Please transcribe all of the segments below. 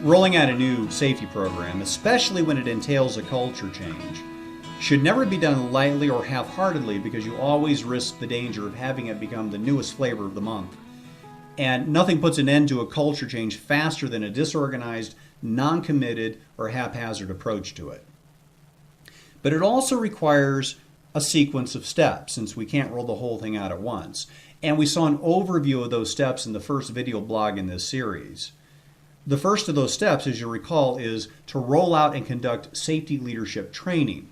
Rolling out a new safety program, especially when it entails a culture change, should never be done lightly or half-heartedly because you always risk the danger of having it become the newest flavor of the month. And nothing puts an end to a culture change faster than a disorganized, non-committed, or haphazard approach to it. But it also requires a sequence of steps, since we can't roll the whole thing out at once. And we saw an overview of those steps in the first video blog in this series. The first of those steps, as you recall, is to roll out and conduct safety leadership training.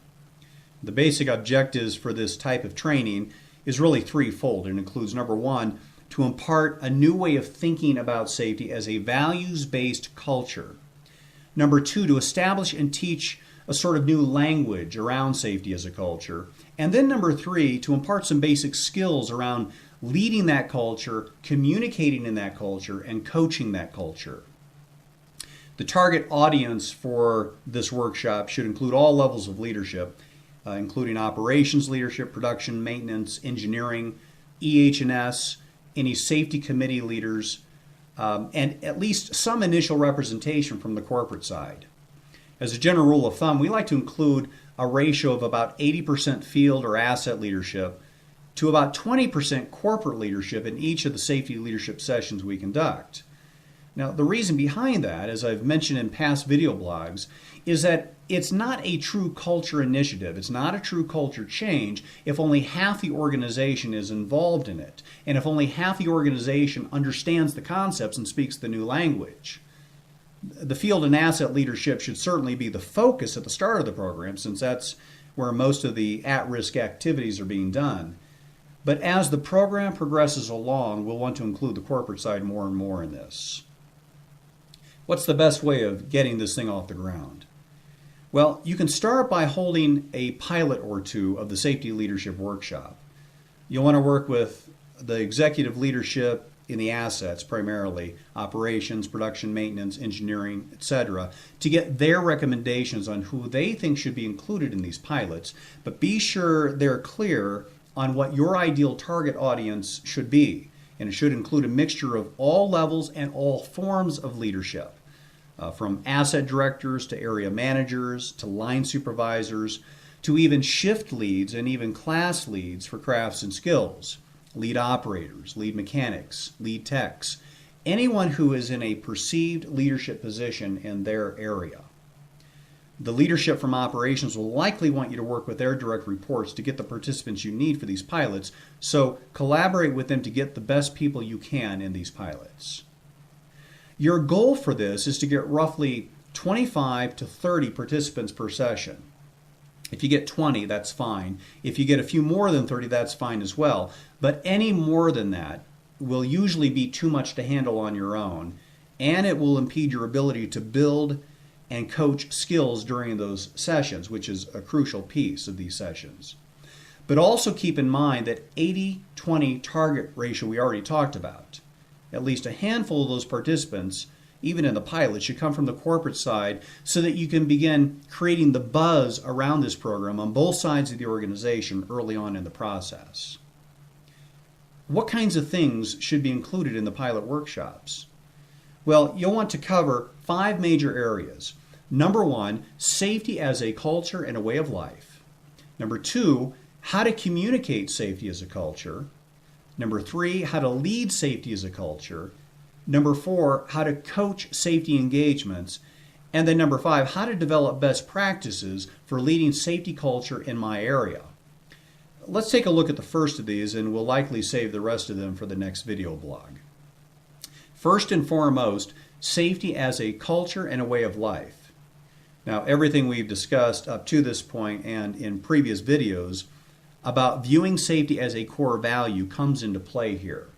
The basic objectives for this type of training is really threefold. It includes, number one, to impart a new way of thinking about safety as a values-based culture. Number two, to establish and teach a sort of new language around safety as a culture. And then number three, to impart some basic skills around leading that culture, communicating in that culture, and coaching that culture. The target audience for this workshop should include all levels of leadership, including operations leadership, production, maintenance, engineering, EH&S, any safety committee leaders, and at least some initial representation from the corporate side. As a general rule of thumb, we like to include a ratio of about 80% field or asset leadership to about 20% corporate leadership in each of the safety leadership sessions we conduct. Now, the reason behind that, as I've mentioned in past video blogs, is that it's not a true culture initiative. It's not a true culture change if only half the organization is involved in it, and if only half the organization understands the concepts and speaks the new language. The field and asset leadership should certainly be the focus at the start of the program, since that's where most of the at-risk activities are being done. But as the program progresses along, we'll want to include the corporate side more and more in this. What's the best way of getting this thing off the ground? Well, you can start by holding a pilot or two of the Safety Leadership Workshop. You'll want to work with the executive leadership in the assets, primarily operations, production, maintenance, engineering, etc., to get their recommendations on who they think should be included in these pilots, but be sure they're clear on what your ideal target audience should be. And it should include a mixture of all levels and all forms of leadership, from asset directors to area managers to line supervisors to even shift leads and even class leads for crafts and skills, lead operators, lead mechanics, lead techs, anyone who is in a perceived leadership position in their area. The leadership from operations will likely want you to work with their direct reports to get the participants you need for these pilots, so collaborate with them to get the best people you can in these pilots. Your goal for this is to get roughly 25 to 30 participants per session. If you get 20, that's fine. If you get a few more than 30, that's fine as well. But any more than that will usually be too much to handle on your own, and it will impede your ability to build and coach skills during those sessions, which is a crucial piece of these sessions. But also keep in mind that 80-20 target ratio we already talked about. At least a handful of those participants, even in the pilot, should come from the corporate side so that you can begin creating the buzz around this program on both sides of the organization early on in the process. What kinds of things should be included in the pilot workshops? Well, you'll want to cover 5 major areas. Number 1, safety as a culture and a way of life. Number 2, how to communicate safety as a culture. Number 3, how to lead safety as a culture. Number 4, how to coach safety engagements. And then number 5, how to develop best practices for leading safety culture in my area. Let's take a look at the first of these, and we'll likely save the rest of them for the next video blog. First and foremost, safety as a culture and a way of life. Now, everything we've discussed up to this point and in previous videos about viewing safety as a core value comes into play here.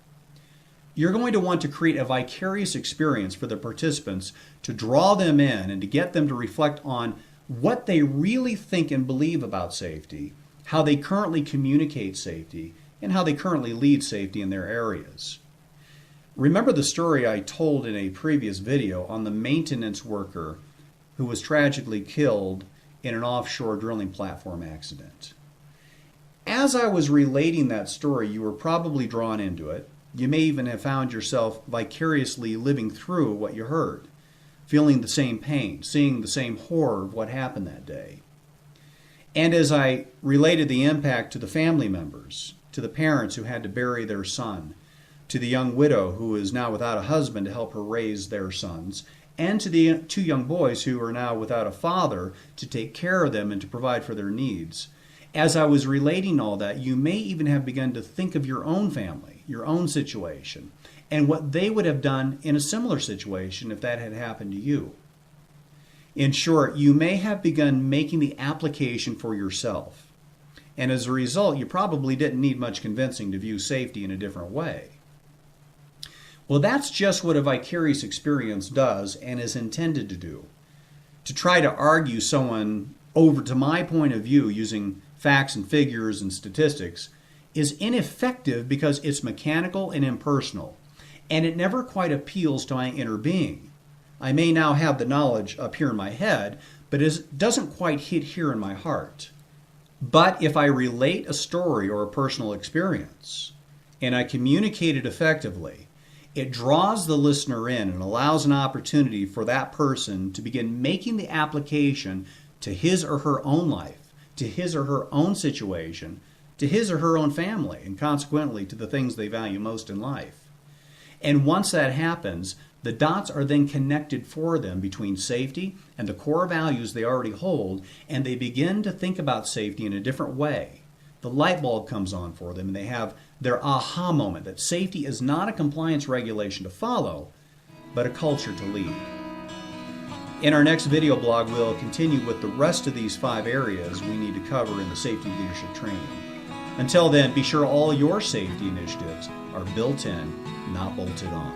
You're going to want to create a vicarious experience for the participants to draw them in and to get them to reflect on what they really think and believe about safety, how they currently communicate safety, and how they currently lead safety in their areas. Remember the story I told in a previous video on the maintenance worker who was tragically killed in an offshore drilling platform accident. As I was relating that story, you were probably drawn into it. You may even have found yourself vicariously living through what you heard. feeling the same pain, seeing the same horror of what happened that day. And as I related the impact to the family members, to the parents who had to bury their son, to the young widow who is now without a husband to help her raise their sons, and to the 2 young boys who are now without a father to take care of them and to provide for their needs. As I was relating all that, you may even have begun to think of your own family, your own situation, and what they would have done in a similar situation if that had happened to you. In short, you may have begun making the application for yourself. And as a result, you probably didn't need much convincing to view safety in a different way. Well, that's just what a vicarious experience does and is intended to do. To try to argue someone over to my point of view using facts and figures and statistics is ineffective because it's mechanical and impersonal, and it never quite appeals to my inner being. I may now have the knowledge up here in my head, but it doesn't quite hit here in my heart. But if I relate a story or a personal experience, and I communicate it effectively, it draws the listener in and allows an opportunity for that person to begin making the application to his or her own life, to his or her own situation, to his or her own family, and consequently to the things they value most in life. And once that happens, the dots are then connected for them between safety and the core values they already hold, and they begin to think about safety in a different way. The light bulb comes on for them, and they have their aha moment that safety is not a compliance regulation to follow, but a culture to lead. In our next video blog, we'll continue with the rest of these 5 areas we need to cover in the safety leadership training. Until then, be sure all your safety initiatives are built in, not bolted on.